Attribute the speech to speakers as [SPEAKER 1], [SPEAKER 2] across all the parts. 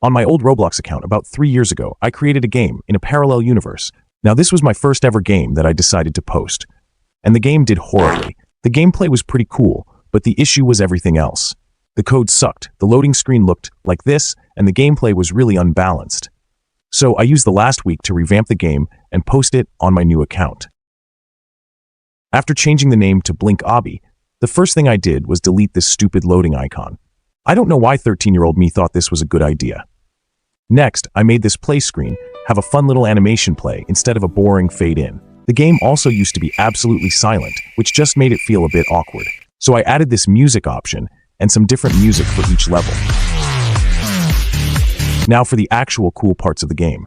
[SPEAKER 1] On my old Roblox account about 3 years ago, I created a game in a parallel universe. Now this was my first ever game that I decided to post. And the game did horribly. The gameplay was pretty cool, but the issue was everything else. The code sucked, the loading screen looked like this, and the gameplay was really unbalanced. So I used the last week to revamp the game and post it on my new account. After changing the name to Blink Obby, the first thing I did was delete this stupid loading icon. I don't know why 13-year-old me thought this was a good idea. Next, I made this play screen have a fun little animation play instead of a boring fade in. The game also used to be absolutely silent, which just made it feel a bit awkward. So I added this music option and some different music for each level. Now for the actual cool parts of the game.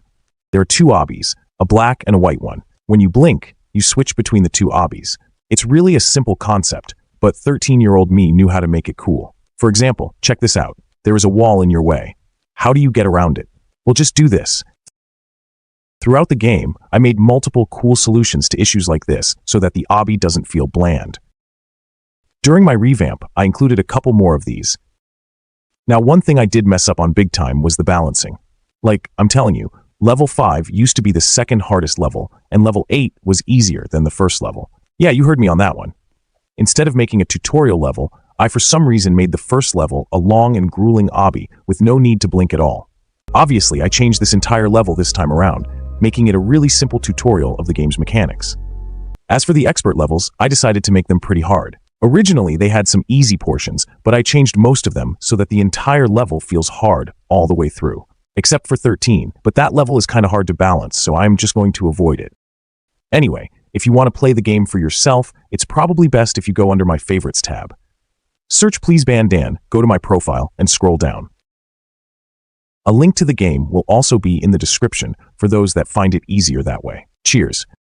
[SPEAKER 1] There are two obbies, a black and a white one. When you blink, you switch between the two obbies. It's really a simple concept, but 13-year-old me knew how to make it cool. For example, check this out. There is a wall in your way. How do you get around it? Well, just do this. Throughout the game, I made multiple cool solutions to issues like this so that the obby doesn't feel bland. During my revamp, I included a couple more of these. Now, one thing I did mess up on big time was the balancing. Like, I'm telling you, level 5 used to be the second hardest level, and level 8 was easier than the first level. Yeah, you heard me on that one. Instead of making a tutorial level, I for some reason made the first level a long and grueling obby with no need to blink at all. Obviously, I changed this entire level this time around, making it a really simple tutorial of the game's mechanics. As for the expert levels, I decided to make them pretty hard. Originally, they had some easy portions, but I changed most of them so that the entire level feels hard all the way through. Except for 13, but that level is kind of hard to balance, so I'm just going to avoid it. Anyway, if you want to play the game for yourself, it's probably best if you go under my favorites tab. Search PleaseBanDan, go to my profile, and scroll down. A link to the game will also be in the description for those that find it easier that way. Cheers!